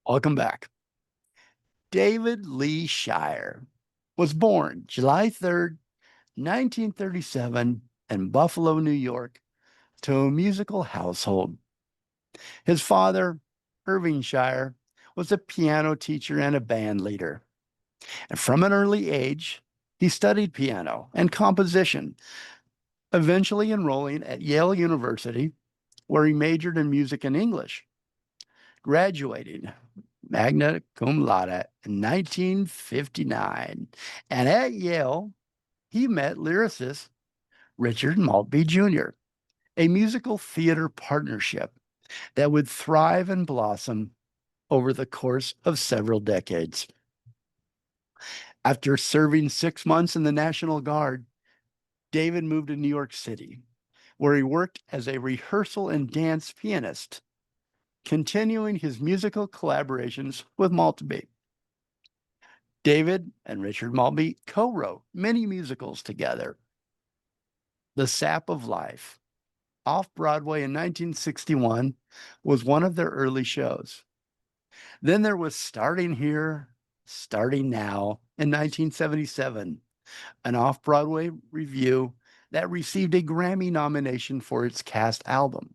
Welcome back. David Lee Shire was born July 3rd, 1937, in Buffalo, New York, to a musical household. His father, Irving Shire, was a piano teacher and a band leader. And from an early age, he studied piano and composition, eventually enrolling at Yale University, where he majored in music and English, graduating magna cum laude in 1959. And at Yale, he met lyricist Richard Maltby Jr., a musical theater partnership that would thrive and blossom over the course of several decades. After serving 6 months in the National Guard, David moved to New York City, where he worked as a rehearsal and dance pianist, continuing his musical collaborations with Maltby. David and Richard Maltby co-wrote many musicals together. The Sap of Life, off Broadway in 1961, was one of their early shows. Then there was Starting Here, Starting Now in 1977, an off Broadway review that received a Grammy nomination for its cast album.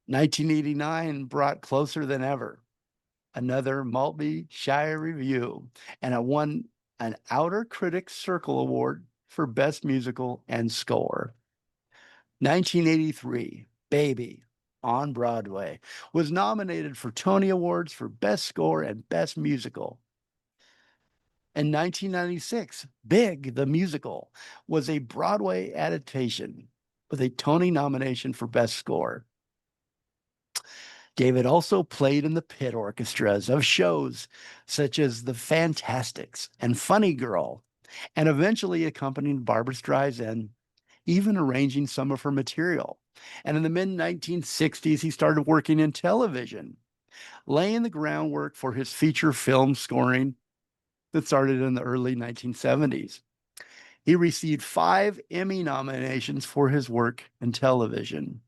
1989 brought Closer Than Ever, another Maltby Shire review, and it won an Outer Critics Circle Award for Best Musical and Score. 1983, Baby on Broadway was nominated for Tony Awards for Best Score and Best Musical. In 1996, Big, the musical, was a Broadway adaptation with a Tony nomination for Best Score. David also played in the pit orchestras of shows such as The Fantastics and Funny Girl, and eventually accompanied Barbra Streisand, even arranging some of her material. And in the mid 1960s, he started working in television, laying the groundwork for his feature film scoring that started in the early 1970s. He received 5 Emmy nominations for his work in television.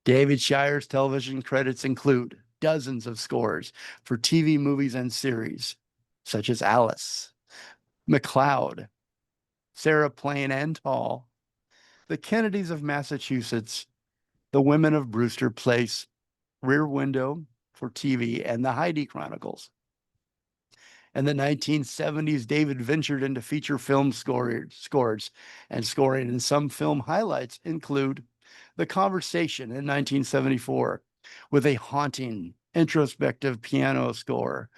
David Shire's television credits include dozens of scores for TV movies and series, such as Alice, McCloud, Sarah Plain and Tall, The Kennedys of Massachusetts, The Women of Brewster Place, Rear Window for TV, and The Heidi Chronicles. In the 1970s, David ventured into feature film scores and scoring, and some film highlights include The Conversation in 1974, with a haunting, introspective piano score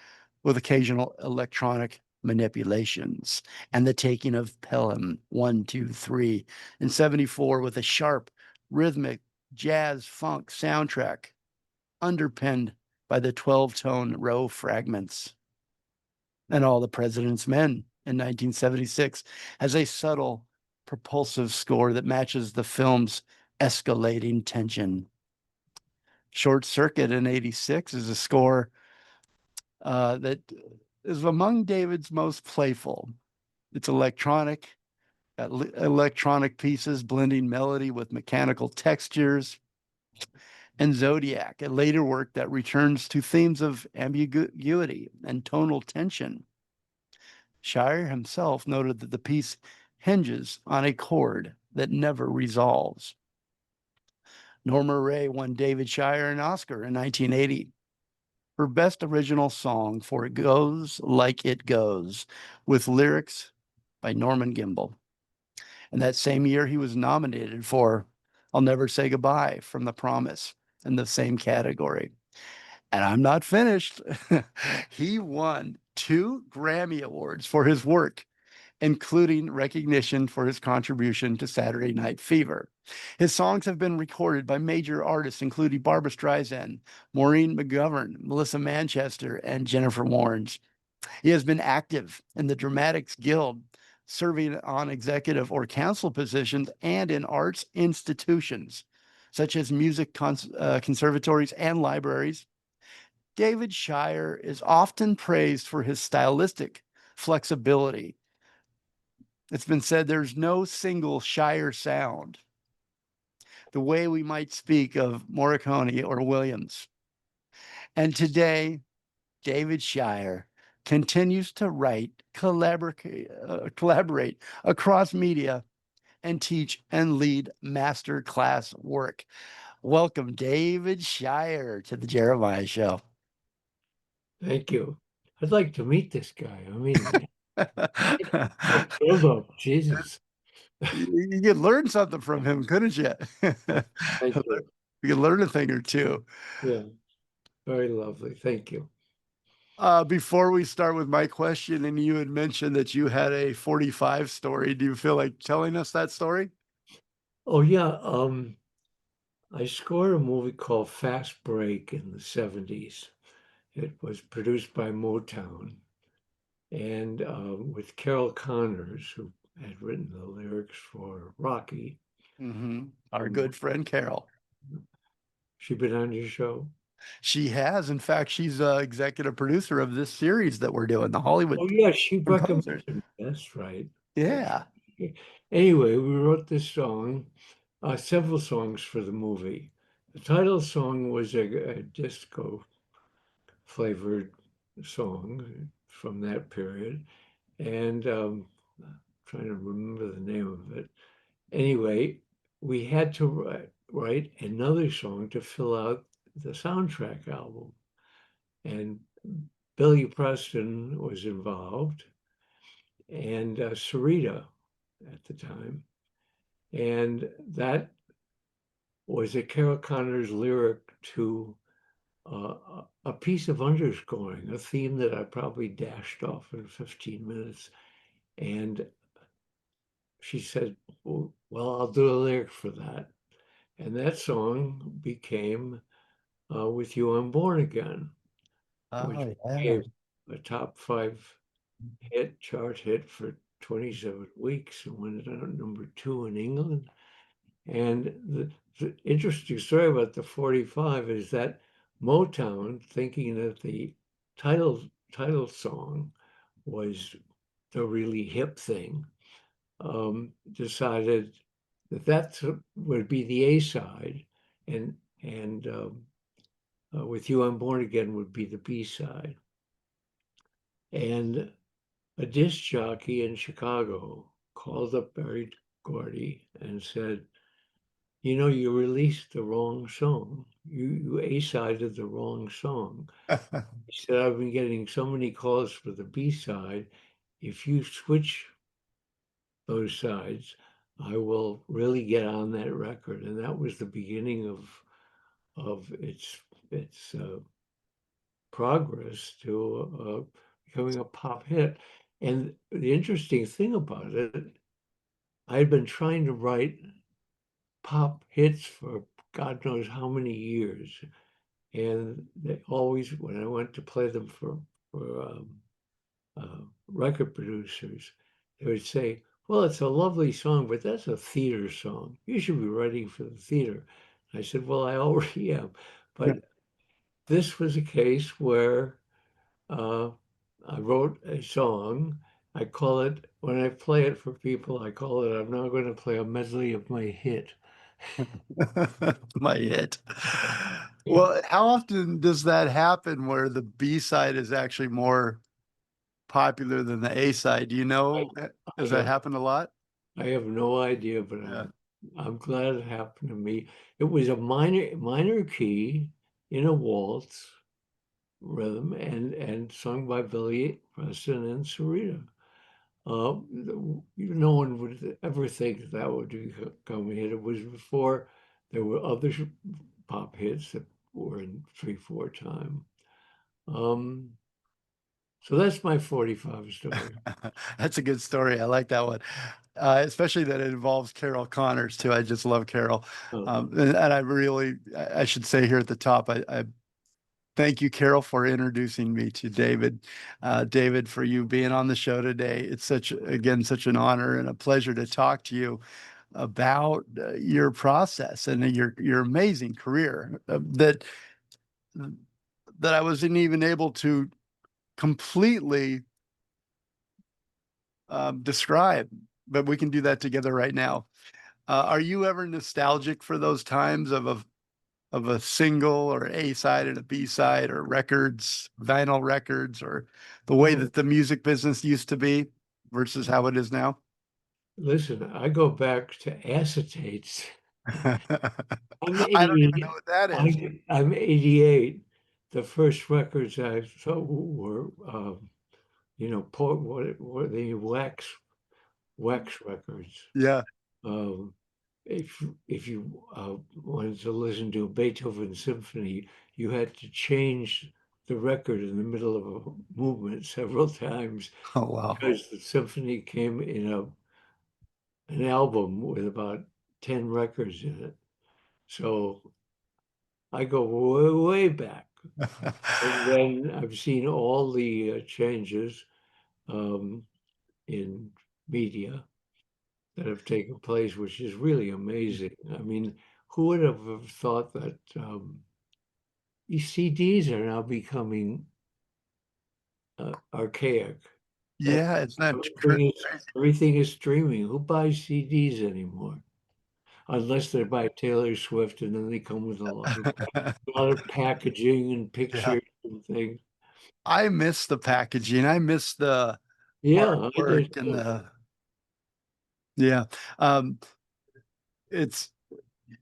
with occasional electronic manipulations, and The Taking of Pelham 1, 2, 3 in 74, with a sharp, rhythmic jazz funk soundtrack underpinned by the 12-tone row fragments. And All the President's Men in 1976 has a subtle, propulsive score that matches the film's escalating tension. Short Circuit in 86 is a score that is among David's most playful. It's electronic pieces blending melody with mechanical textures. And Zodiac, a later work that returns to themes of ambiguity and tonal tension. Shire himself noted that the piece hinges on a chord that never resolves. Norma Rae won David Shire an Oscar in 1980 for Best Original Song for It Goes Like It Goes, with lyrics by Norman Gimbel. And that same year, he was nominated for I'll Never Say Goodbye from The Promise in the same category. And I'm not finished. He won 2 Grammy Awards for his work, including recognition for his contribution to Saturday Night Fever. His songs have been recorded by major artists, including Barbra Streisand, Maureen McGovern, Melissa Manchester, and Jennifer Warnes. He has been active in the Dramatics Guild, serving on executive or council positions and in arts institutions, such as music conservatories and libraries. David Shire is often praised for his stylistic flexibility. It's been said there's no single Shire sound, the way we might speak of Morricone or Williams. And today, David Shire continues to write, collaborate across media, and teach and lead master class work. Welcome, David Shire, to the Jeremiah Show. Thank you. I'd like to meet this guy. I mean, what build up, Jesus. You could learn something from him, couldn't you? Thank you. You could learn a thing or two. Yeah, very lovely. Thank you. Before we start with my question, and you had mentioned that you had a 45 story. Do you feel like telling us that story? Oh yeah, I scored a movie called Fast Break in the 70s. It was produced by Motown and with Carol Connors, who had written the lyrics for Rocky. Our Um, good friend Carol. she been on your show? She has. In fact, she's executive producer of this series that we're doing, the Oh Hollywood yeah, she Composers. recommended me. That's right. That's Yeah. okay. Anyway, we wrote this song, several songs for the movie. The title song was a disco flavored song from that period, and trying to remember the name of it. Anyway, we had to write another song to fill out the soundtrack album, and Billy Preston was involved, and Sarita at the time, and that was a Carol Connors lyric to a piece of underscoring, a theme that I probably dashed off in 15 minutes. And she said, well, I'll do a lyric for that. And that song became With You I'm Born Again, which Oh, yeah. became a top 5 chart hit for 27 weeks and went at number 2 in England. And the interesting story about the 45 is that Motown, thinking that the title song was the really hip thing, decided that would be the A side, and With You I'm Born Again would be the B side. And a disc jockey in Chicago called up Barry Gordy and said, you know, you released the wrong song. You A-sided the wrong song. He said, I've been getting so many calls for the B-side. If you switch those sides, I will really get on that record. And that was the beginning of its progress to becoming a pop hit. And the interesting thing about it, I had been trying to write pop hits for God knows how many years. And they always, when I went to play them for record producers, they would say, well, it's a lovely song, but that's a theater song. You should be writing for the theater. I said, well, I already am. But this was a case where uh, I wrote a song. I call it, when I play it for people, I call it, I'm now going to play a medley of my hit. My hit. Well, how often does that happen where the B side is actually more popular than the A side? Do you I, know? I Does that have happen a lot? I have no idea, but Yeah. I'm glad it happened to me. It was a minor key in a waltz rhythm and sung by Billy Preston and Sarita. No one would ever think that would become a hit. It was before there were other pop hits that were in 3/4 time. Um, so that's my 45 story. That's a good story. I like that one. Especially that it involves Carol Connors too. I just love Carol. Uh, And I really, I should say here at the top, I thank you, Carol, for introducing me to David. David, for you being on the show today. It's again, such an honor and a pleasure to talk to you about your process and your amazing career that I wasn't even able to completely describe, but we can do that together right now. Are you ever nostalgic for those times of of a single or A side and a B side or records, vinyl records, or the way Oh, that the music business used to be versus how it is now? listen, I go back to acetates. I'm I don't even know 80, what that is. I'm 88. The first records I saw were, what were the wax records. Yeah. Um, if you wanted to listen to a Beethoven symphony, you had to change the record in the middle of a movement several times Oh, wow. because the symphony came in an album with about 10 records in it. So I go way, way back. And then I've seen all the changes um, in media that have taken place, which is really amazing. I mean, who would have thought that these CDs are now becoming archaic? That Yeah, it's not crazy. everything is streaming. Who buys CDs anymore? Unless they're by Taylor Swift, and then they come with a lot of packaging and Yeah. pictures and things. I miss the packaging. I miss the Yeah, I do artwork and too. the, yeah. Um, it's,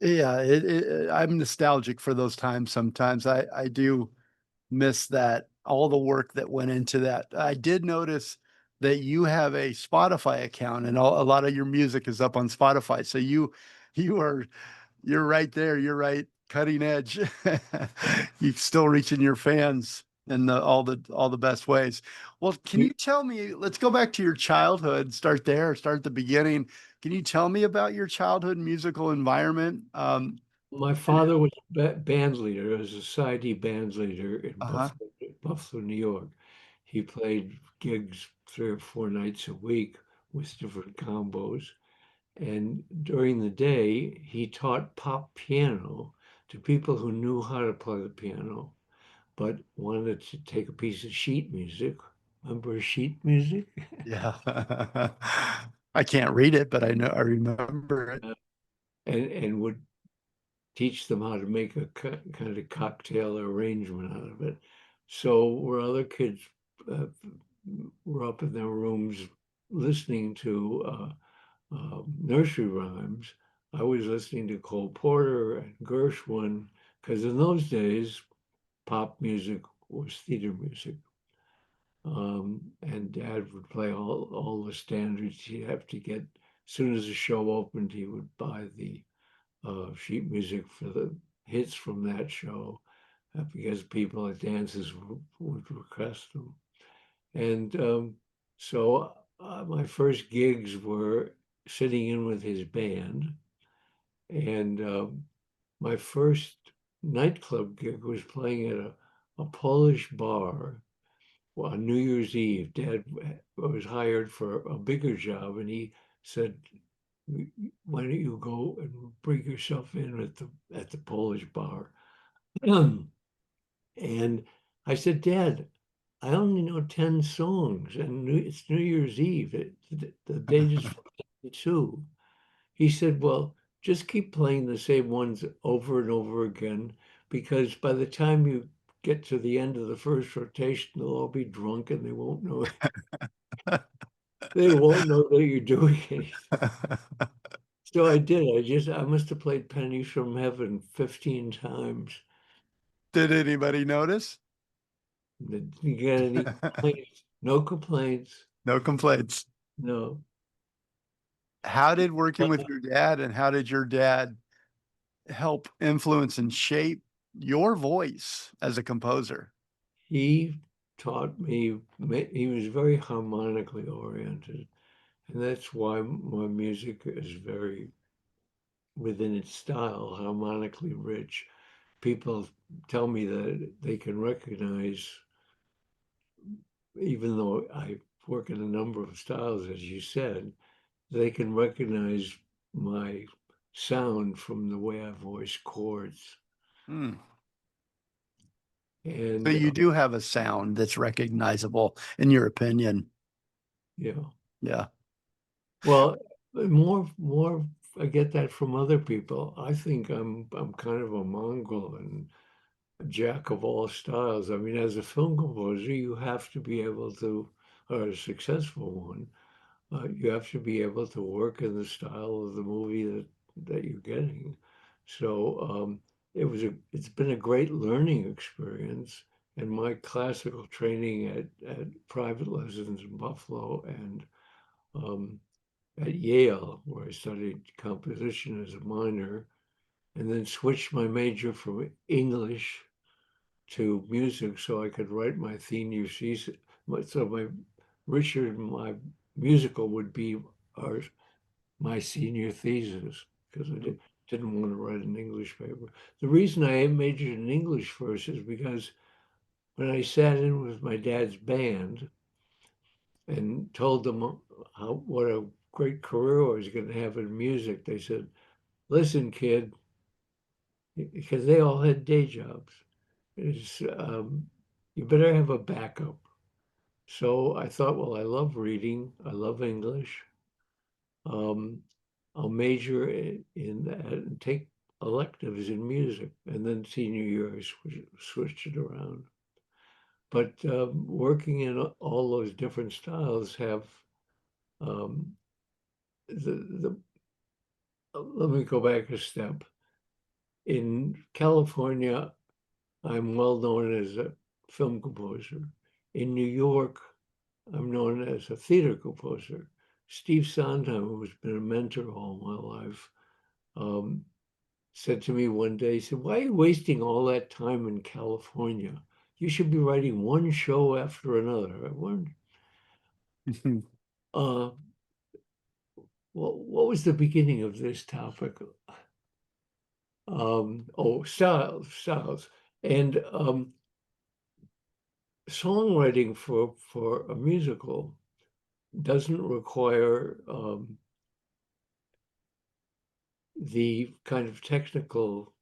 yeah, I'm nostalgic for those times sometimes. I do miss that, all the work that went into that. I did notice that you have a Spotify account and a lot of your music is up on Spotify. So you are, you're right there. You're right. Cutting edge. You're still reaching your fans in all the best ways. Well, can you tell me, let's go back to your childhood, start there, start at the beginning. Can you tell me about your childhood musical environment? My father was a band leader, a society band leader in Uh-huh. Buffalo, New York. He played gigs 3 or 4 nights a week with different combos. And during the day, he taught pop piano to people who knew how to play the piano, but wanted to take a piece of sheet music. Remember sheet music? Yeah. I can't read it, but I remember it. And would teach them how to make a kind of cocktail arrangement out of it. So where other kids uh, were up in their rooms listening to nursery rhymes, I was listening to Cole Porter and Gershwin because in those days pop music was theater music. And Dad would play all the standards. He'd have to get, as soon as the show opened, he would buy the sheet music for the hits from that show because people at dances would request them. And so my first gigs were sitting in with his band. And my first nightclub gig was playing at a Polish bar on New Year's Eve. Dad was hired for a bigger job, and he said, why don't you go and bring yourself in at the Polish bar? And I said, Dad, I only know 10 songs, and it's New Year's Eve. The date is 42. He said, well, just keep playing the same ones over and over again, because by the time you get to the end of the first rotation, they'll all be drunk and they won't know that you're doing anything. So I did. I must have played Pennies from Heaven 15 times. Did anybody notice? Didn't get any complaints. No complaints. No complaints. No. How did working Uh, with your dad and how did your dad help influence and shape your voice as a composer? He taught me, he was very harmonically oriented. And that's why my music is very, within its style, harmonically rich. People tell me that they can recognize, even though I work in a number of styles, as you said, they can recognize my sound from the way I voice chords. Hmm. So And you do have a sound that's recognizable in your opinion. you know, Yeah. well, more I get that from other people. I think I'm kind of a mongrel and a jack of all styles. I mean, as a film composer, you have to be able to, or a successful one, you have to be able to work in the style of the movie that you're getting. So it's been a great learning experience. And my classical training at private lessons in Buffalo and um, at Yale, where I studied composition as a minor, and then switched my major from English to music so I could write my senior thesis. So my musical would be our, my senior thesis because didn't want to write an English paper. The reason I majored in English first is because when I sat in with my dad's band and told them what a great career I was going to have in music, they said, "Listen, kid," because they all had day jobs. Is you better have a backup. So I thought, well, I love reading, I love English. Um, I'll major in that and take electives in music, and then senior year I switched it around. But working in all those different styles have um, the let me go back a step. In California, I'm well known as a film composer. In New York, I'm known as a theater composer. Steve Sondheim, who's been a mentor all my life, um, said to me one day, he said, "Why are you wasting all that time in California? You should be writing one show after another." I wondered, uh, what was the beginning of this topic? Styles. And songwriting for a musical doesn't require the kind of technical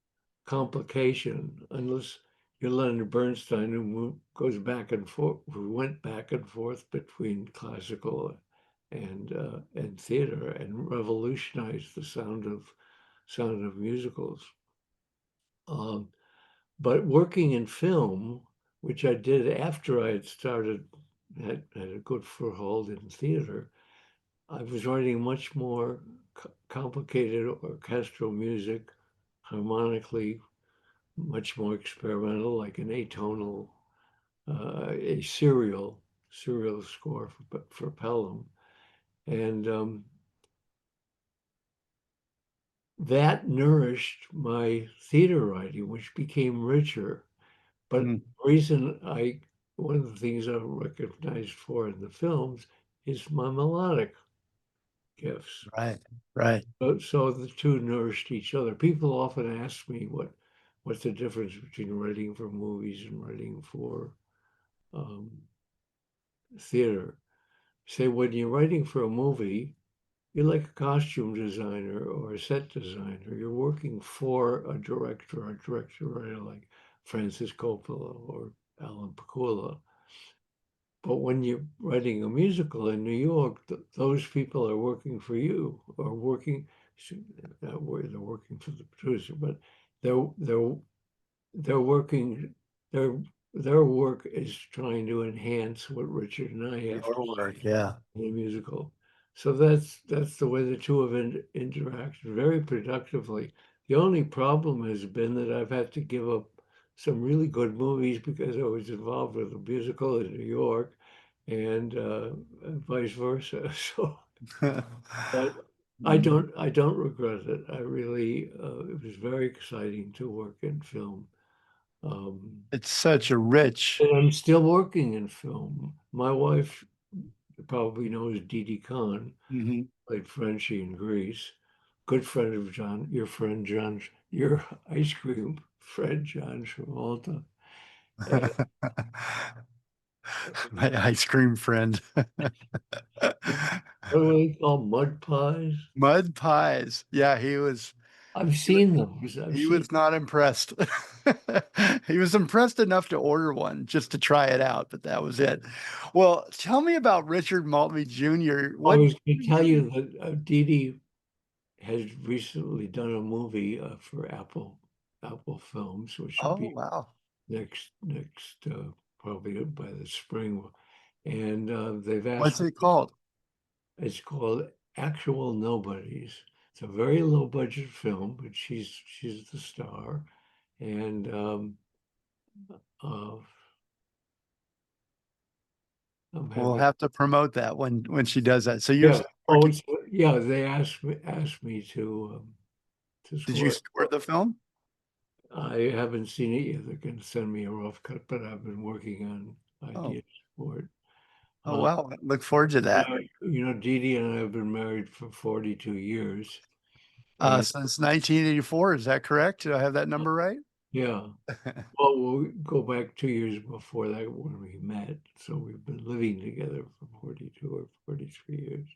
complication unless you're Leonard Bernstein, who goes back and forth, who went back and forth between classical and theater and revolutionized the sound of musicals. Um, but working in film, which I did after I had started, had a good foothold in theater, I was writing much more complicated orchestral music, harmonically much more experimental, like an atonal, a serial score for Pelham, and that nourished my theater writing, which became richer. But Mhm. the reason one of the things I'm recognized for in the films is my melodic gifts. Right, right. So the two nourished each other. People often ask me what's the difference between writing for movies and writing for um, theater. Say when you're writing for a movie, you're like a costume designer or a set designer. You're working for a director or a director writer like Francis Coppola or Alan Pakula. But when you're writing a musical in New York, those people are working for you or working, not where they're working for the producer, but they're they're they're working, their their work is trying to enhance what Richard and I have to Your work, yeah. in a musical. So that's the way the two have interacted very productively. The only problem has been that I've had to give up some really good movies because I was involved with a musical in New York and vice versa. So, but I don't regret it. I really, it was very exciting to work in film. Um, It's such a rich. and I'm still working in film. My wife probably knows Didi Khan, Mhm. played Frenchie in Greece. Good friend of your friend John, your ice cream friend John Travolta. And My ice cream friend. what do they call mud pies? Mud pies. Yeah, I've he was seen those. I've he seen. was not impressed. He was impressed enough to order one just to try it out, but that was it. Well, tell me about Richard Maltby Jr. I What was going drew to tell you? you that Didi has recently done a movie for Apple Films, which will Oh, be wow. next probably by the spring, and they've What's asked it me. called? It's called Actual Nobodies. It's a very low budget film, but she's the star, and uh, I'm We'll having have to promote that when she does that. So you're yeah. still Oh, working. yeah. They asked me to Did you score. score the film? I haven't seen it yet. They're going to send me a rough cut, but I've been working on Oh, ideas for it. oh Uh, wow. Look forward to that. Dee Dee and I have been married for 42 years, and Since 1984, is that correct? Do I have that number right? yeah. Well, we'll go back 2 years before that when we met. So we've been living together for 42 or 43 years.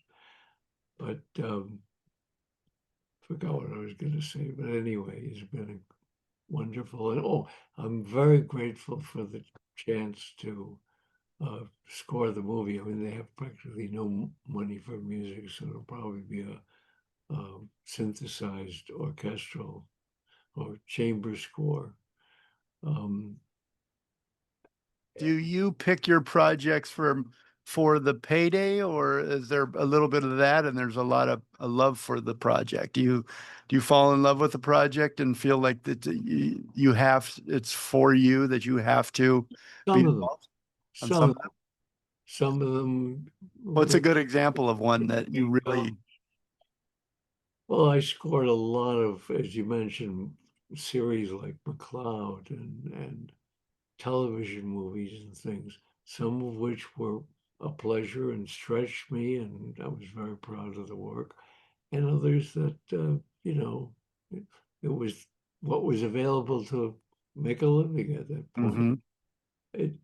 But forgot what I was going to say. But anyway, it's been wonderful. And oh, I'm very grateful for the chance to score the movie. I mean, they have practically no money for music, so it'll probably be a synthesized orchestral or chamber score. Um, Do you pick your projects for the payday, or is there a little bit of that and there's a lot of a love for the project? Do you fall in love with the project and feel like that you have it's for you that you have to be some of them, involved on some some of of them? Some of them What's a were good example of one that you big, really well, I scored a lot of, as you mentioned, series like McCloud and television movies and things, some of which were a pleasure and stretched me, and I was very proud of the work, and others that, it, it was what was available to make a living at that point. Mhm.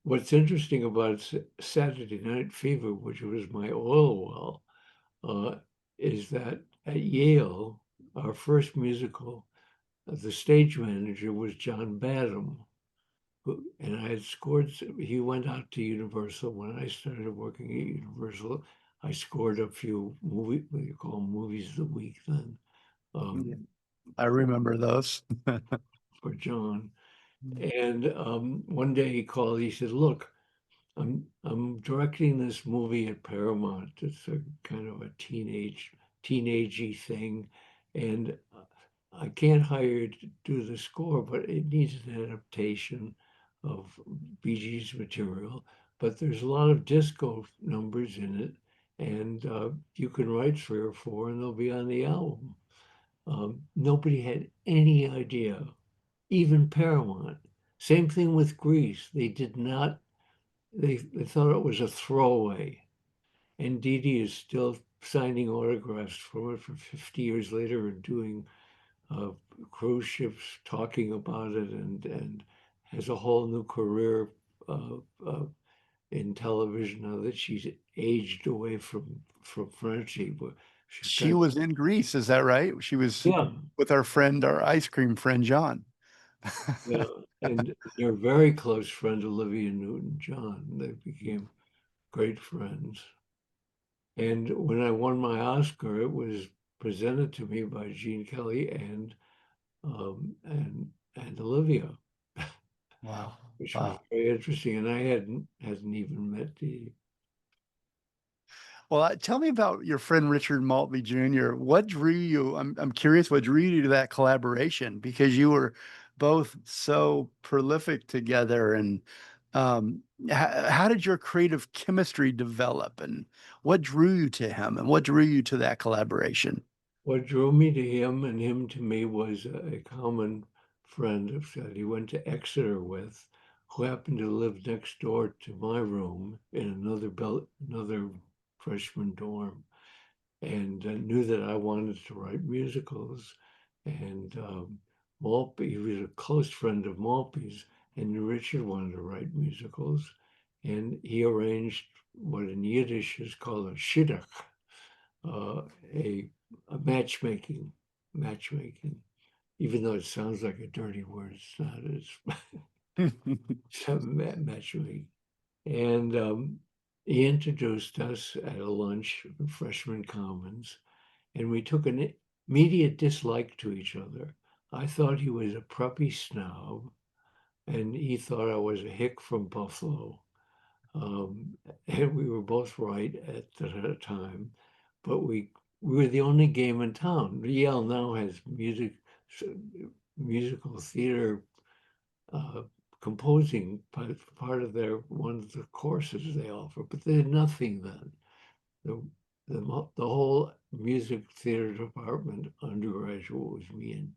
What's interesting about Saturday Night Fever, which was my oil well, uh, is that at Yale, our first musical, the stage manager was John Badham, and I had scored. He went out to Universal when I started working at Universal. I scored a few what do you call them, movies of the week then, Yeah, um, I remember those. for John. And one day he called. He said, "Look, I'm directing this movie at Paramount. It's a kind of a teenagey thing, and I can't hire you to do the score, but it needs an adaptation of Bee Gees material. But there's a lot of disco numbers in it, and you can write 3 or 4, and they'll be on the album." Nobody had any idea, even Paramount. Same thing with Grease. They did not they thought it was a throwaway. And Dee Dee is still signing autographs for it for 50 years later and doing uh, cruise ships talking about it and has a whole new career uh, uh, in television now that she's aged away from Frenchie. But she's She got, was in Greece, is that right? She was yeah, with our friend, our ice cream friend, John. yeah. And they're very close friend Olivia Newton-John. They became great friends. And when I won my Oscar, it was presented to me by Gene Kelly um, and and Olivia, Wow. which was Wow. very interesting. And I hadn't even met the. Well, tell me about your friend Richard Maltby Jr. What drew you? I'm curious what drew you to that collaboration because you were both so prolific together. And how did your creative chemistry develop? And what drew you to him? And what drew you to that collaboration? What drew me to him and him to me was a common friend that he went to Exeter with, who happened to live next door to my room in another freshman dorm, and knew that I wanted to write musicals. And Maltby, he was a close friend of Maltby's, and Richard wanted to write musicals. And he arranged what in Yiddish is called a shidduch, uh, a, a matchmaking, even though it sounds like a dirty word, it's not, it's matchmaking. And he introduced us at a lunch in Freshman Commons, and we took immediate dislike to each other. I thought he was a preppy snob, and he thought I was a hick from Buffalo. And we were both right at the time, but we were the only game in town. Yale now has musical theater composing part of their one of the courses they offer, but they had nothing then. The, the whole music theater department undergraduate was me and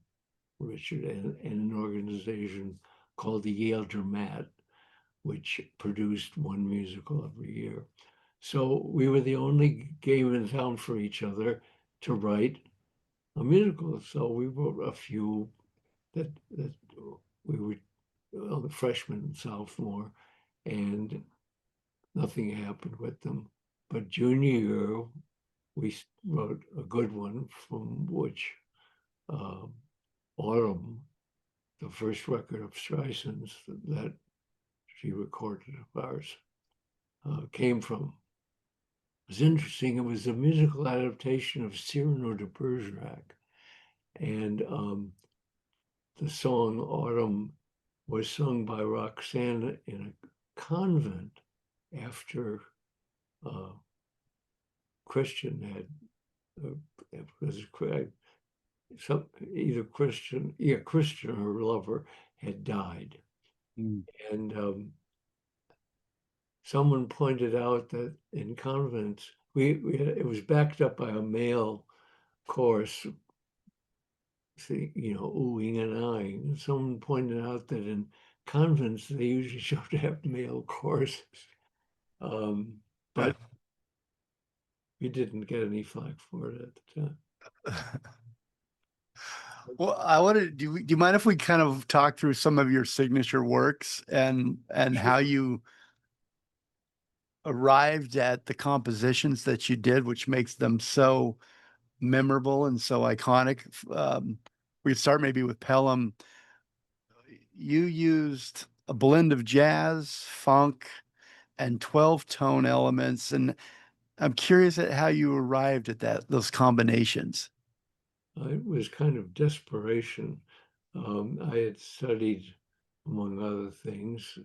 Richard and an organization called the Yale Dramat, which produced one musical every year. So we were the only game in town for each other to write a musical. So we wrote a few that we were the freshman and sophomore, and nothing happened with them. But junior year, we wrote a good one from which Autumn, the first record of Streisand's that she recorded of ours, came from. It was interesting. It was a musical adaptation of Cyrano de Bergerac. And the song Autumn was sung by Roxanne in a convent after Christian had, either Christian, Christian, her lover, had died. Mm. And someone pointed out that in convents, it was backed up by a male chorus, oohing and eyeing. And someone pointed out that in convents, they usually should have male choruses. But we didn't get any flack for it at the time. Well, I wanted do you mind if we kind of talk through some of your signature works and how you arrived at the compositions that you did, which makes them so memorable and so iconic? We could start maybe with Pelham. You used a blend of jazz, funk, and 12-tone elements, and I'm curious at how you arrived at those combinations. It was kind of desperation. I had studied, among other things,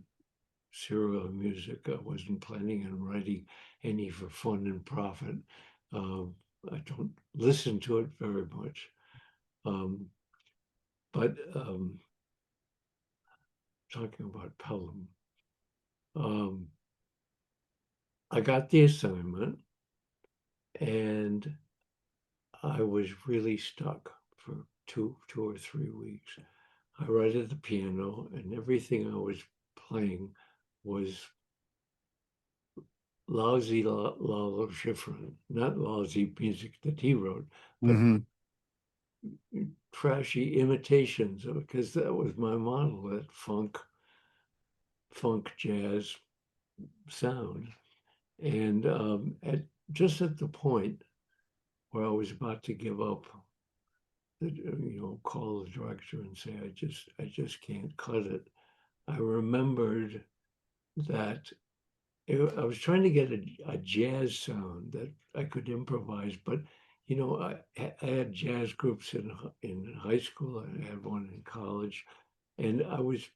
serial music. I wasn't planning on writing any for fun and profit. I don't listen to it very much. But talking about Pelham, I got the assignment and I was really stuck for two or 3 weeks. I write at the piano, and everything I was playing was lousy Lalo Schifrin, not lousy music that he wrote, but Mm-hmm. trashy imitations, because that was my model, that funk jazz sound. And just at the point where I was about to give up, call the director and say, I just can't cut it. I remembered that I was trying to get a jazz sound that I could improvise, but I had jazz groups in high school. I had one in college, and I was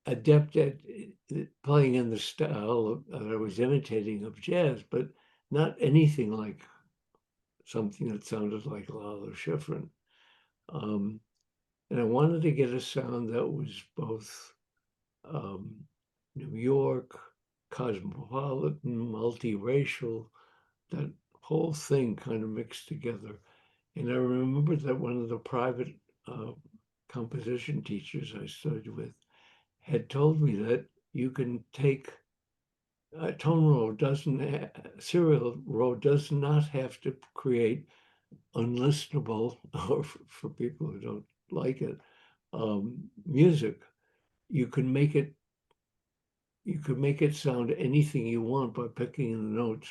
adept at playing in the style that I was imitating of jazz, but not anything like something that sounded like Lalo Schifrin. And I wanted to get a sound that was both New York, cosmopolitan, multiracial, that whole thing kind of mixed together. And I remember that one of the private composition teachers I studied with had told me that you can take a tone row serial row does not have to create unlistenable, or for people who don't like it, music. You can make it sound anything you want by picking the notes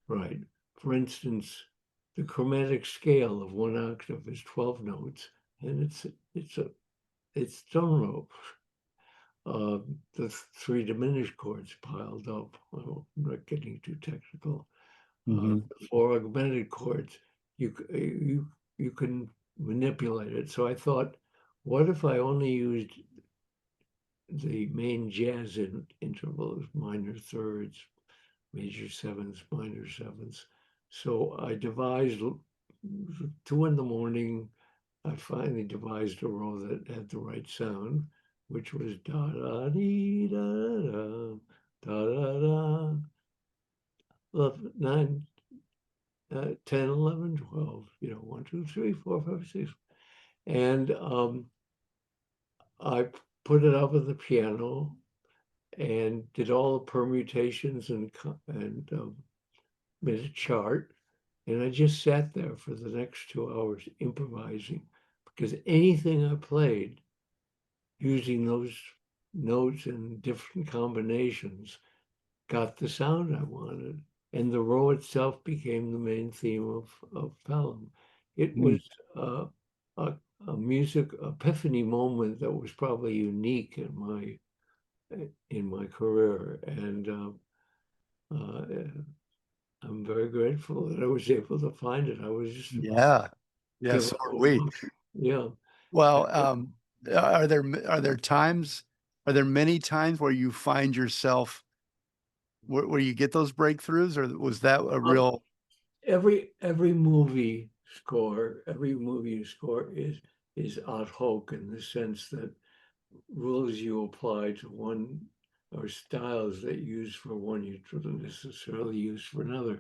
right. For instance, the chromatic scale of one octave is 12 notes, and it's tone row. The three diminished chords piled up. Well, I'm not getting too technical. Hmm. for augmented chords, you can manipulate it. So I thought, what if I only used the main jazz intervals, minor thirds, major sevenths, minor sevenths. So I devised 2 in the morning. I finally devised a row that had the right sound, which was da da dee da da da da da. 9, 10, 11, 12, 1, 2, 3, 4, 5, 6. And I put it up on the piano and did all the permutations and made a chart. And I just sat there for the next 2 hours improvising because anything I played using those notes and different combinations got the sound I wanted. And the row itself became the main theme of Pelham. It was uh, a, a music epiphany moment that was probably unique in my career. And uh, I'm very grateful that I was able to find it. I was just Yeah. Yeah. give So it are a we. look. Yeah. Well, are there many times where you find yourself where you get those breakthroughs, or was that a Um, real? every movie score is ad hoc in the sense that rules you apply to one or styles that you use for one you don't necessarily use for another.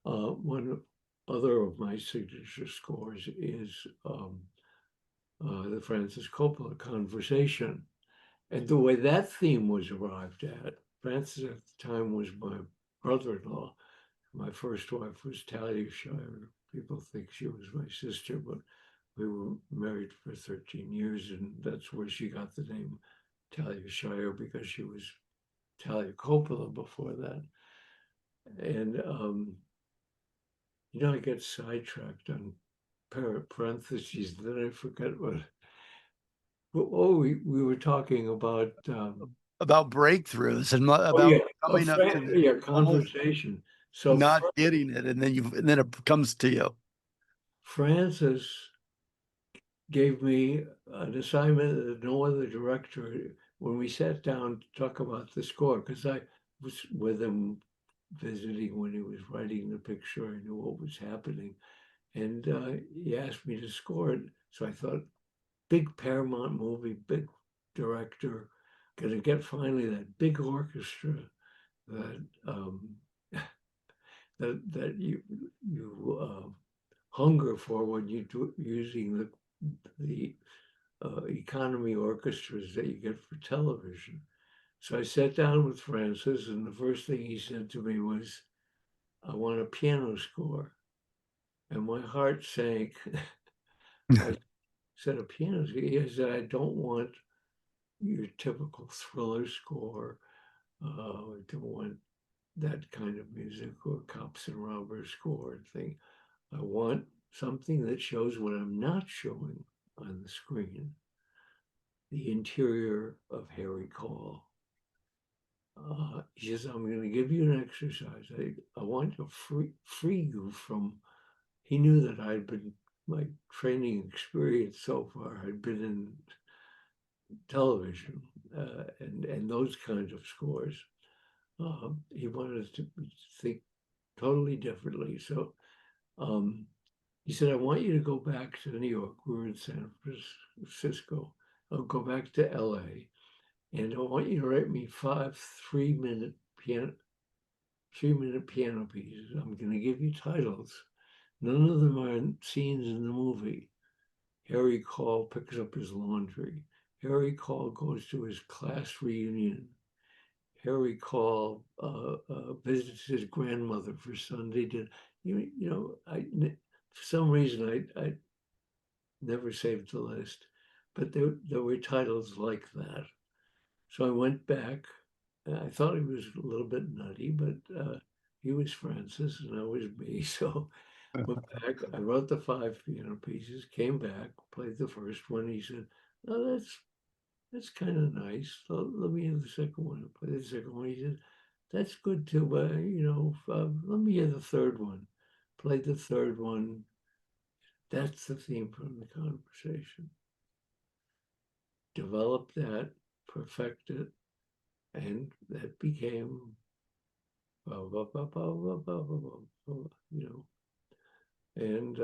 One other of my signature scores is the Francis Coppola Conversation. And the way that theme was arrived at, Francis at the time was my brother-in-law. My first wife was Talia Shire. People think she was my sister, but we were married for 13 years, and that's where she got the name Talia Shire because she was Talia Coppola before that. And I get sidetracked on parentheses, then I forget what. Oh, we were talking about. About breakthroughs and Oh about yeah, coming up to the yeah, almost conversation. So not getting it, and then it comes to you. Francis gave me an assignment that no other director, when we sat down to talk about the score, because I was with him visiting when he was writing the picture. I knew what was happening. And he asked me to score it. So I thought, big Paramount movie, big director, going to get finally that big orchestra that that you hunger for when you do using the economy orchestras that you get for television. So I sat down with Francis, and the first thing he said to me was, "I want a piano score," and my heart sank. I said, "A piano score?" He said, "I don't want your typical thriller score. I don't want that kind of music or cops and robbers score thing. I want something that shows what I'm not showing on the screen, the interior of Harry Call." He says, "I'm going to give you an exercise. I want to free you from," he knew that I'd been, my training experience so far had been in television and those kinds of scores. He wanted us to think totally differently. So he said, "I want you to go back to New York." We were in San Francisco. I'll go back to LA, and I want you to write me 5 3-minute piano 3-minute piano pieces. I'm going to give you titles. None of them are scenes in the movie. Harry Call picks up his laundry. Harry Call goes to his class reunion. Harry Call visits his grandmother for Sunday dinner. For some reason, I never saved the list, but there were titles like that. So I went back. I thought he was a little bit nutty, but he was Francis and I was me. So went back. I wrote the 5 piano pieces, came back, played the first one. He said, "Oh, that's kind of nice. Let me have the second one." I played the second one. He said, that's good too, but let me hear the third one. Play the third one. That's the theme from the conversation. Develop that, perfect it, and that became, and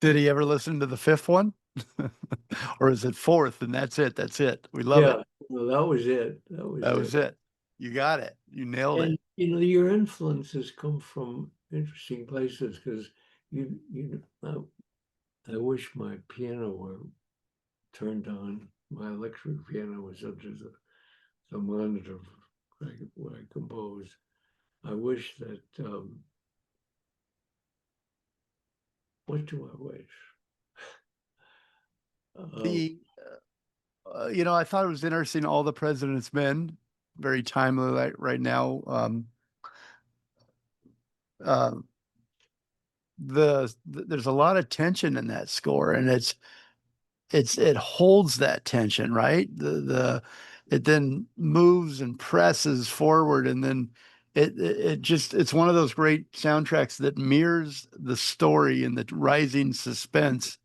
Did he ever listen to the fifth one? Or is it fourth and that's it? That's it. We love it. yeah, well, that was it. That was That it. was it. You got it. You nailed it. And your influences come from interesting places because I wish my piano were turned on. My electric piano was under the monitor where I compose. I wish that, what do I wish? The I thought it was interesting. All the President's Men, very timely right now. Uh, there's a lot of tension in that score, and it holds that tension, right? It then moves and presses forward, and then it's one of those great soundtracks that mirrors the story and the rising suspense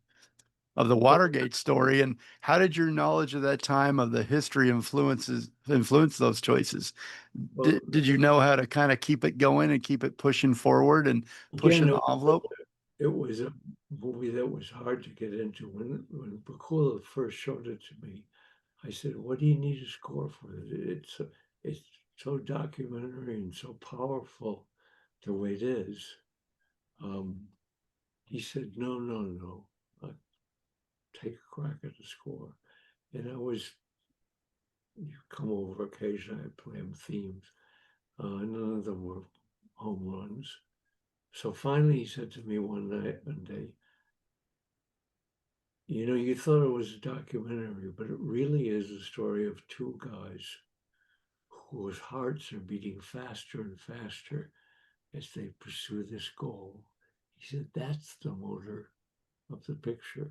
of the Watergate story. And how did your knowledge of that time, of the history, influence those choices? Well, Did you know how to kind of keep it going and keep it pushing forward and again, pushing the envelope? it was a movie that was hard to get into. When Bakula first showed it to me, I said, "What do you need a score for? It's so documentary and so powerful the way it is." He said, "No, no, no. Take a crack at the score." And you come over occasionally, I play him themes. None of them were home runs. So finally, he said to me one day, you thought it was a documentary, but it really is a story of two guys whose hearts are beating faster and faster as they pursue this goal. He said, that's the motor of the picture.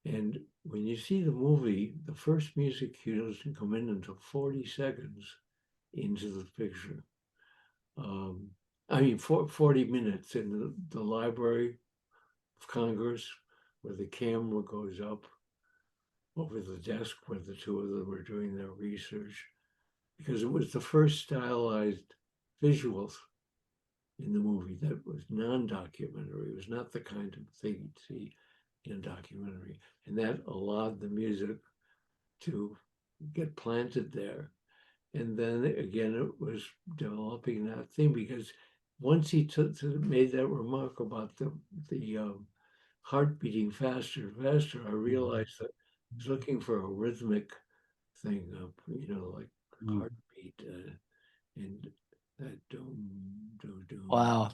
And when you see the movie, the first music cue doesn't come in until 40 seconds into the picture. 40 minutes in the Library of Congress, where the camera goes up over the desk where the two of them were doing their research, because it was the first stylized visuals in the movie that was non-documentary. It was not the kind of thing you'd see in a documentary. And that allowed the music to get planted there. And then again, it was developing that thing, because once he made that remark about the heart beating faster and faster, I realized that I was looking for a rhythmic thing, like Mm. heartbeat, and that doom, doom, doom, Wow.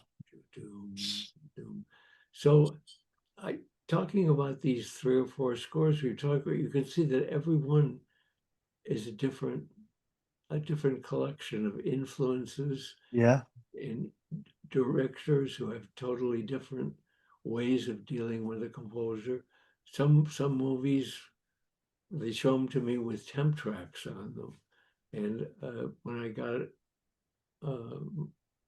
doom, doom. So, talking about these 3 or 4 scores we talk about, you can see that every one is a different collection of influences Yeah. and directors who have totally different ways of dealing with a composer. Some movies, they show them to me with temp tracks on them, and when I got it,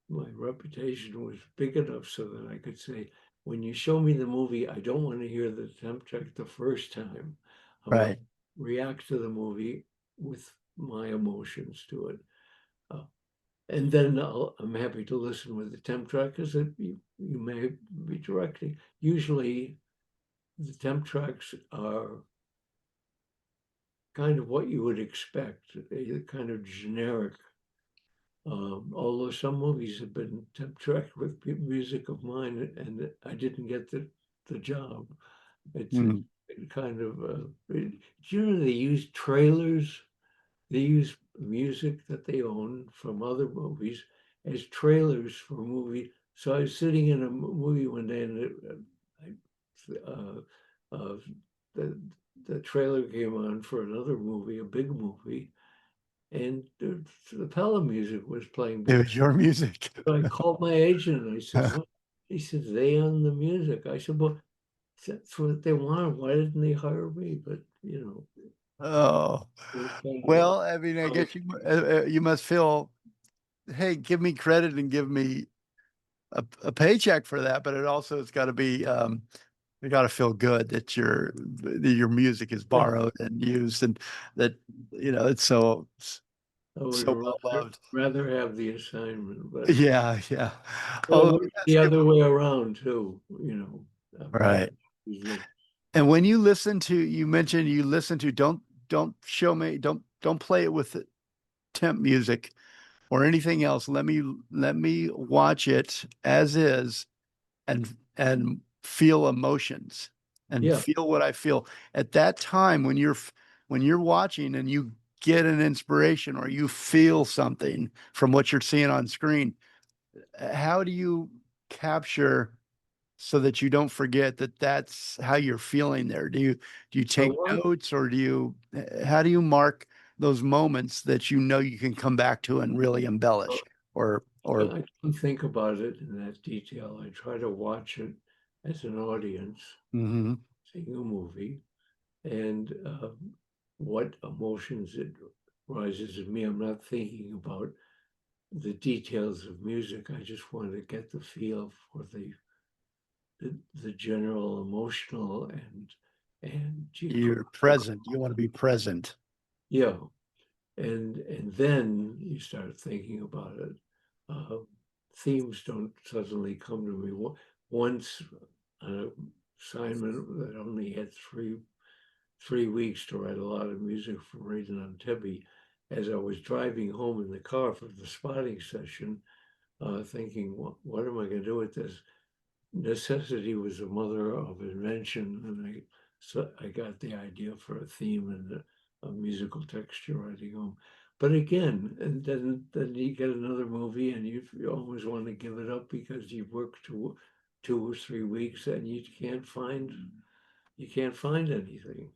my reputation was big enough so that I could say, when you show me the movie, I don't want to hear the temp track the first time. I want Right. to react to the movie with my emotions to it. And then I'm happy to listen with the temp track, because you may be directing. Usually the temp tracks are kind of what you would expect, a kind of generic. Although some movies have been temp tracked with music of mine, and I didn't get the job. It's Mm. kind of, they use trailers. They use music that they own from other movies as trailers for a movie. So I was sitting in a movie one day, and uh, the trailer came on for another movie, a big movie, and the Pella music was playing. It was your music. So I called my agent and I said, "What?" He said, "They own the music." I said, "Well, that's what they wanted. Why didn't they hire me?" But Oh, it was kind of well, I mean, I guess you must feel hey, give me credit and give me a paycheck for that, but it also has got to be you got to feel good that your music is Yeah, borrowed and used, and that it's so I would so have well loved. rather have the assignment, but Yeah, yeah. well, Oh, it let me works ask the you other way around too, bad right. music. And when you listen to, you mentioned you listen to, don't show me, don't play it with temp music or anything else. Let me watch it as is and feel emotions and Yeah. feel what I feel at that time when you're watching and you get an inspiration or you feel something from what you're seeing on screen. How do you capture so that you don't forget that that's how you're feeling there? Do you I take want, notes or how do you mark those moments that you can come back to and really embellish or I don't think about it in that detail. I try to watch it as an audience, Mhm. seeing a movie, and what emotions it rises in me. I'm not thinking about the details of music. I just want to get the feel for the general emotional and You're geographical. present. You want to be present. Yeah, and then you start thinking about it. Uh, Themes don't suddenly come to me. Once an assignment that only had three weeks to write a lot of music for Raiden on Tebby, as I was driving home in the car for the spotting session, thinking, what am I going to do with this? Necessity was the mother of invention, and I got the idea for a theme and a musical texture writing home. But again, and then you get another movie, and you always want to give it up because you've worked 2 or 3 weeks, and you can't find anything.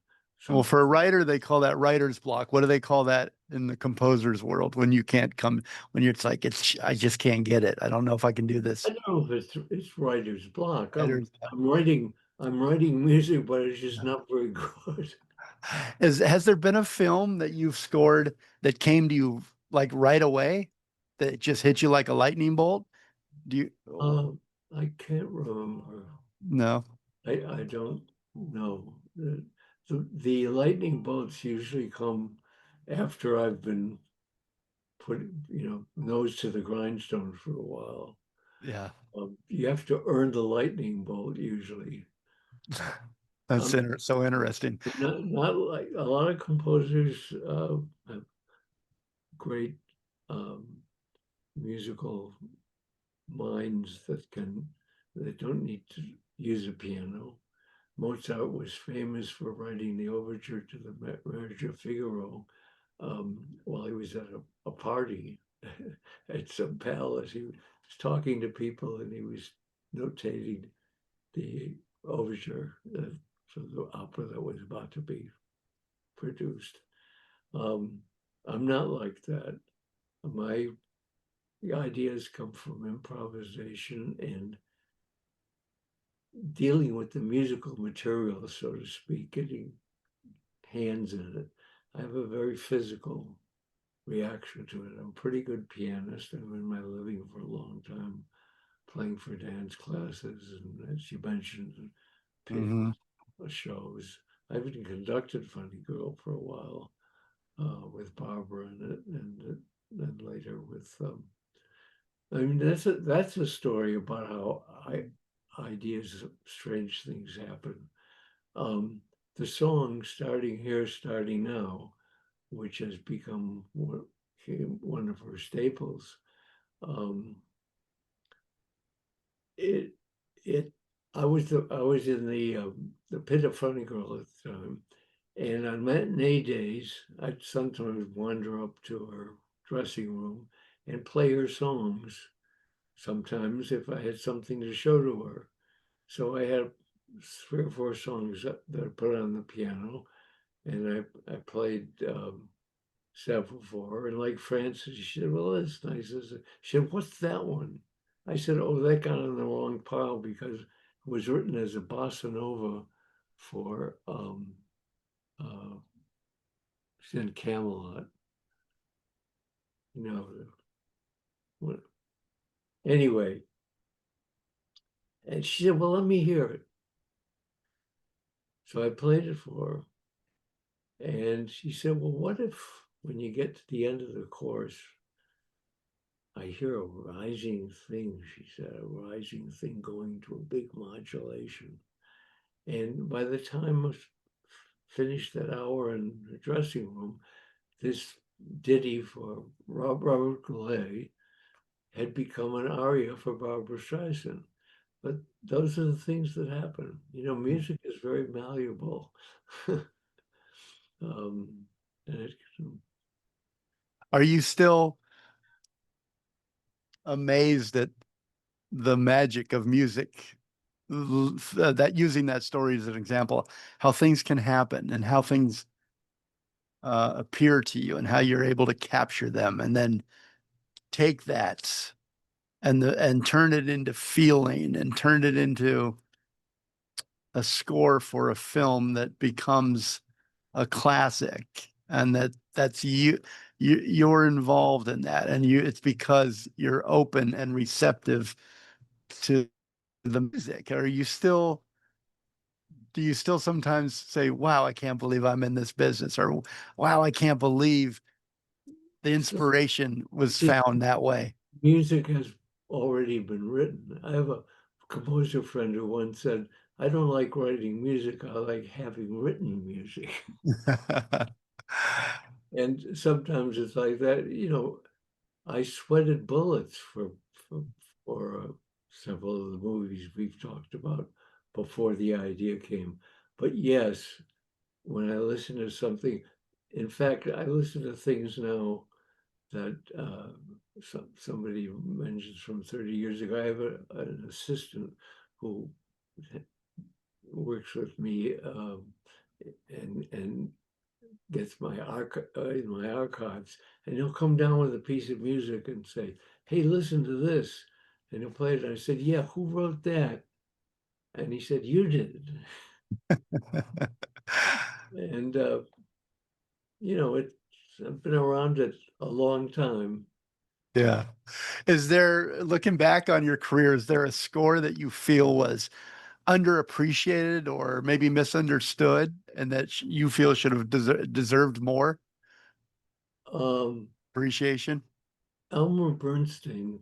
Well, Some for a writer, they call that writer's block. What do they call that in the composer's world when you can't come, when you're, it's like, I just can't get it. I don't know if I can do I this. don't know if it's writer's block. I'm Writer's block. I'm writing I'm writing music, but it's just not very good. Has there been a film that you've scored that came to you like right away that just hit you like a lightning bolt? Do you, I can't remember. no. I don't know. The lightning bolts usually come after I've been put, nose to the grindstone for a while. Yeah. You have to earn the lightning bolt usually. That's Um, so interesting. not like a lot of composers have great um, musical minds that don't need to use a piano. Mozart was famous for writing the overture to the Marriage of Figaro while he was at a party at some palace. He was talking to people and he was notating the overture for the opera that was about to be produced. Um, I'm not like that. My ideas come from improvisation and dealing with the musical material, so to speak, getting hands in it. I have a very physical reaction to it. I'm a pretty good pianist. I've been in my living for a long time, playing for dance classes and, as you mentioned, pit Hmm. shows. I even conducted Funny Girl for a while with Barbara in it, and then later with. I mean, that's a story about how ideas, strange things happen. Um, the song "Starting Here, Starting Now," which has become one of her staples. Um, it it I was in the pit of Funny Girl at the time, and on matinee days, I'd sometimes wander up to her dressing room and play her songs. Sometimes, if I had something to show to her, so I had 3 or 4 songs that I put on the piano, and I played several for her. And like Frances, she said, "Well, that's nice." She said, "What's that one?" I said, "Oh, that got on the wrong pile because it was written as a bossa nova for uh, in Camelot. You know, Anyway, and she said, well, let me hear it. So I played it for her. And she said, well, what if when you get to the end of the chorus, I hear a rising thing, she said, a rising thing going to a big modulation. And by the time I finished that hour in the dressing room, this ditty for Robert Goulet had become an aria for Barbra Streisand. But those are the things that happen. You know, music is very malleable. um, and it, Are you still amazed at the magic of music? That using that story as an example, how things can happen and how things appear to you and how you're able to capture them and then take that and turn it into feeling and turn it into a score for a film that becomes a classic and that's you're involved in that and you it's because you're open and receptive to the music. Are you still do you still sometimes say, wow, I can't believe I'm in this business, or wow, I can't believe the so inspiration was the found that way? music has already been written. I have a composer friend who once said, I don't like writing music, I like having written music. And sometimes it's like that, you know, I sweated bullets for several of the movies we've talked about before the idea came. But yes, when I listen to something, in fact, I listen to things now that somebody mentions from 30 years ago. I have an assistant who works with me and gets my in my archives, and he'll come down with a piece of music and say, "Hey, listen to this," and he'll play it. And I said, "Yeah, who wrote that?" And he said, "You did." And you know, it's I've been around it a long time. Yeah. Is there, looking back on your career, is there a score that you feel was underappreciated or maybe misunderstood and that you feel should have deserved more Um, appreciation? Elmer Bernstein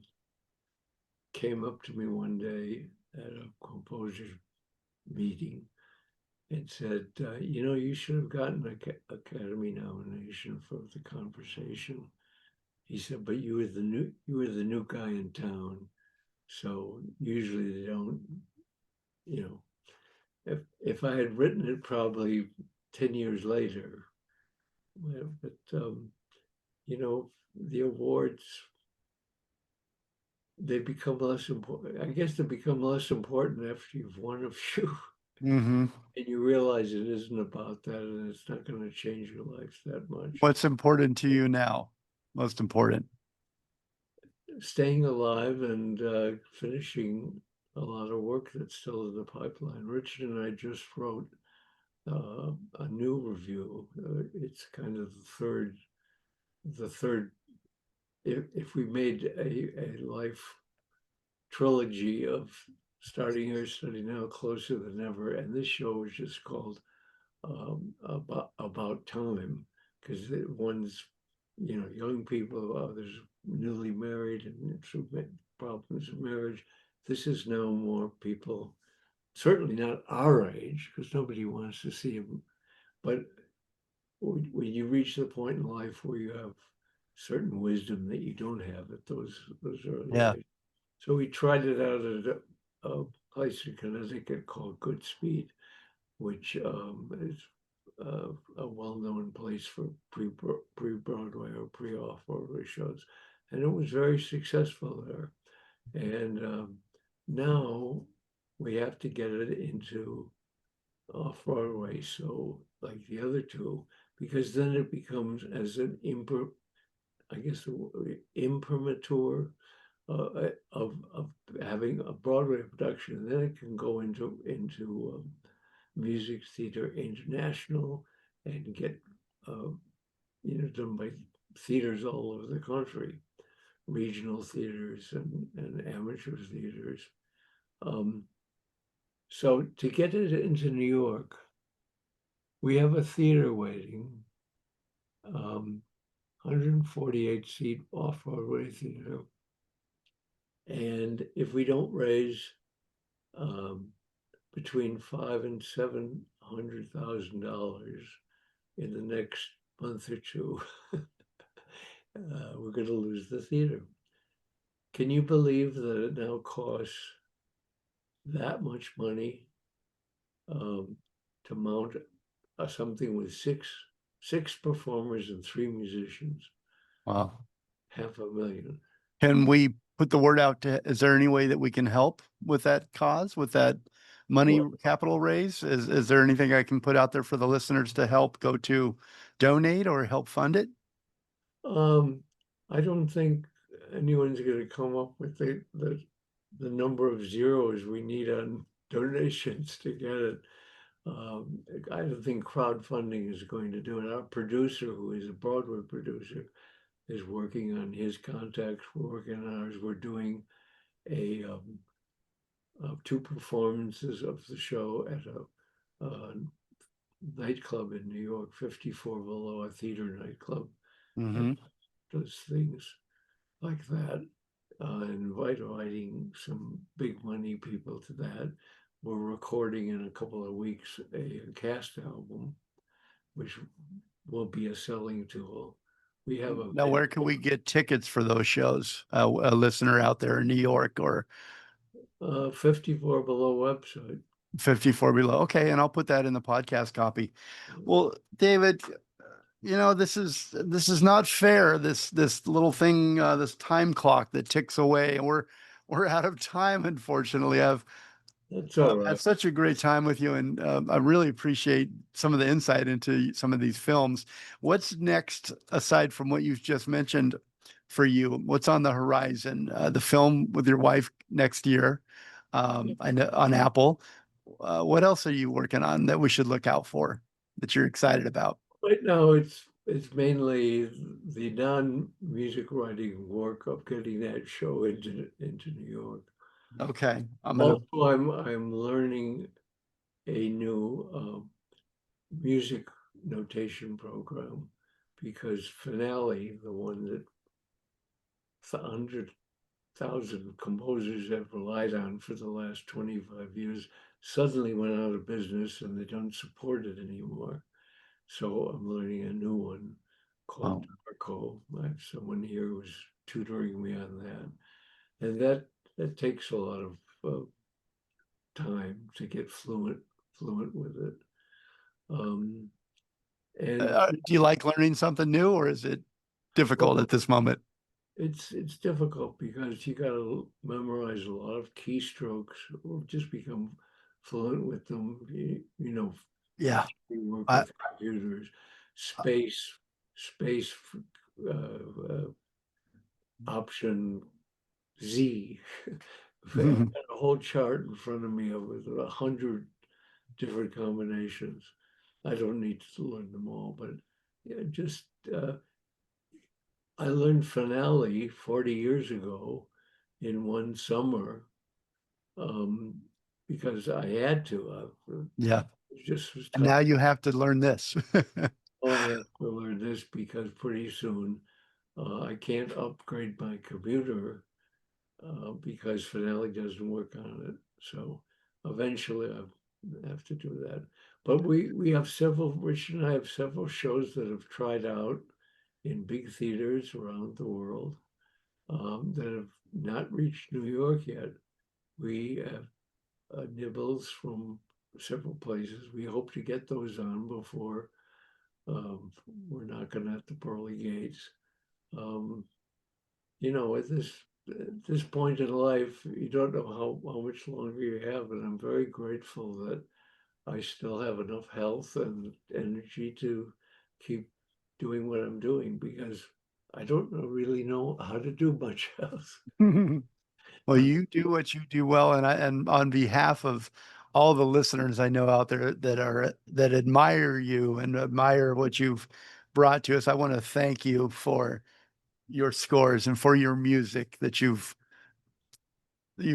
came up to me one day at a composer meeting and said, "You know, you should have gotten an Academy nomination for The Conversation." He said, "But you were the new guy in town, so usually they don't, you know." If I had written it probably 10 years later, well, but you know, the awards they become less important. I guess they become less important after you've won a few. Hmm. And you realize it isn't about that and it's not going to change your life that much. What's important to you now? Most important. Staying alive and finishing a lot of work that's still in the pipeline. Richard and I just wrote a new review. It's kind of the third, if we made a life trilogy of starting here, starting now, closer than ever. And this show is just called about time, because one's, you know, young people, others newly married and through problems of marriage. This is now more people, certainly not our age, because nobody wants to see them, but when you reach the point in life where you have certain wisdom that you don't have at those early Yeah. ages. So we tried it out at a place in Connecticut called Good Speed, which is a well-known place for pre-Broadway or pre-off-Broadway shows. And it was very successful there. And now we have to get it into off-Broadway, so like the other two, because then it becomes as an I guess imprimatur of having a Broadway production, and then it can go into Music Theater International and get you know, done by theaters all over the country. regional theaters and amateur theaters. Um, so to get it into New York, we have a theater waiting, 148 seat off Broadway theater. And if we don't raise um, between $500,000 and $700,000 in the next month or two, we're going to lose the theater. Can you believe that it now costs that much money to mount something with six performers and three musicians? Wow. $500,000. Can we put the word out is there any way that we can help with that cause, with that money Well, capital raise? Is there anything I can put out there for the listeners to help go to donate or help fund it? I don't think anyone's going to come up with the number of zeros we need on donations to get it. I don't think crowdfunding is going to do it. Our producer, who is a Broadway producer, is working on his contacts. We're working on ours. We're doing a two performances of the show at a nightclub in New York, 54 Below, a theater nightclub. Mm-hmm. Does things like that, inviting some big money people to that. We're recording in a couple of weeks a cast album, which will be a selling tool. We have a Now, where can we get tickets for those shows? A listener out there in New York or 54 Below website. 54 Below. Okay, and I'll put that in the podcast copy. Well, David, this is not fair. This little thing, this time clock that ticks away, and we're out of time, unfortunately. That's all Had right. such a great time with you, and I really appreciate some of the insight into some of these films. What's next, aside from what you've just mentioned, for you? What's on the horizon? The film with your wife next year, I know on Apple. What else are you working on that we should look out for that you're excited about? Right now, it's mainly the non-music writing work of getting that show into New York. Okay, I'm gonna. Also, I'm learning a new music notation program because Finale, the one that 100,000 composers have relied on for the last 25 years, suddenly went out of business and they don't support it anymore. So I'm learning a new one called Oh, Darko. I have someone here who's tutoring me on that, and that takes a lot of time to get fluent with it. Um, and do you like learning something new, or is it difficult well, at this moment? it's difficult because you got to memorize a lot of keystrokes or just become fluent with them. Yeah, You work I, with computers, space, option Z. I've got a whole chart in front of me with 100 different combinations. I don't need to learn them all, but yeah, just I learned Finale 40 years ago in one summer um, because I had to. yeah. It just was And tough. now you have to learn this. Oh, I have to learn this because pretty soon I can't upgrade my computer because Finale doesn't work on it. So eventually I have to do that. But we have several, Rich and I have several shows that have tried out in big theaters around the world that have not reached New York yet. We have nibbles from several places. We hope to get those on before we're knocking at the pearly gates. Um, at this point in life, you don't know how much longer you have, and I'm very grateful that I still have enough health and energy to keep doing what I'm doing because I don't really know how to do much else. Well, you do what you do well, and on behalf of all the listeners I know out there that admire you and admire what you've brought to us, I want to thank you for your scores and for your music that you've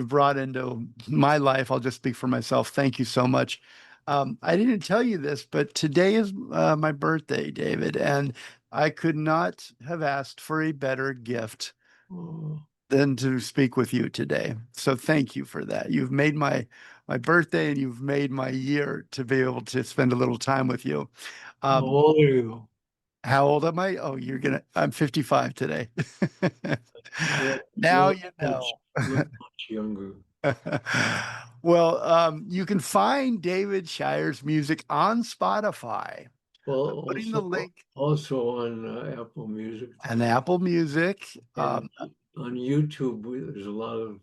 brought into my life. I'll just speak for myself. Thank you so much. I didn't tell you this, but today is my birthday, David, and I could not have asked for a better gift Oh, than to speak with you today. So thank you for that. You've made my birthday and you've made my year to be able to spend a little time with you. how Um, old are you? how old am I? Oh, I'm 55 today. You Now look you much, know. younger. Well, you can find David Shire's music on Spotify. Well, I'm putting the link also on Apple Music on Apple Music. and on YouTube. There's a lot of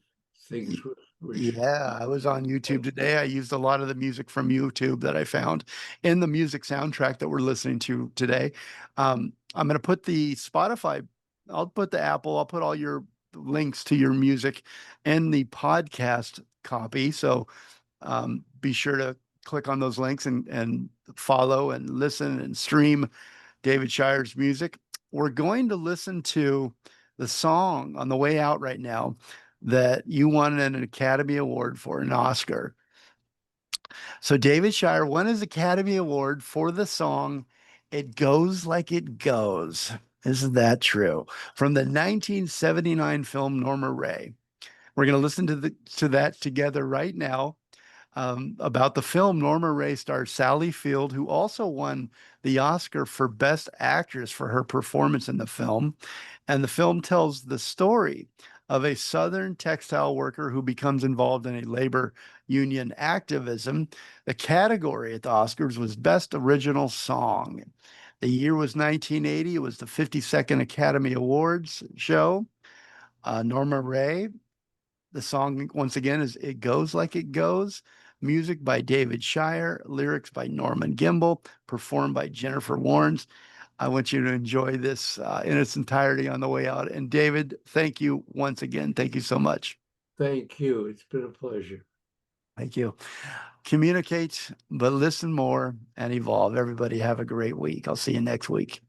things with Richard. Yeah, I was on YouTube today. I used a lot of the music from YouTube that I found in the music soundtrack that we're listening to today. I'm going to put the Spotify, I'll put the Apple, I'll put all your links to your music in the podcast copy. So be sure to click on those links and follow and listen and stream David Shire's music. We're going to listen to the song on the way out right now that you won an Academy Award for, an Oscar. So David Shire won his Academy Award for the song It Goes Like It Goes. Isn't that true? From the 1979 film Norma Ray. We're going to listen to that together right now. About the film, Norma Ray stars Sally Field, who also won the Oscar for Best Actress for her performance in the film. And the film tells the story of a Southern textile worker who becomes involved in a labor union activism. The category at the Oscars was Best Original Song. The year was 1980. It was the 52nd Academy Awards show. Norma Ray, the song, once again, is It Goes Like It Goes. Music by David Shire, lyrics by Norman Gimbel, performed by Jennifer Warnes. I want you to enjoy this in its entirety on the way out. And David, thank you once again. Thank you so much. Thank you. It's been a pleasure. Thank you. Communicate, but listen more and evolve. Everybody have a great week. I'll see you next week.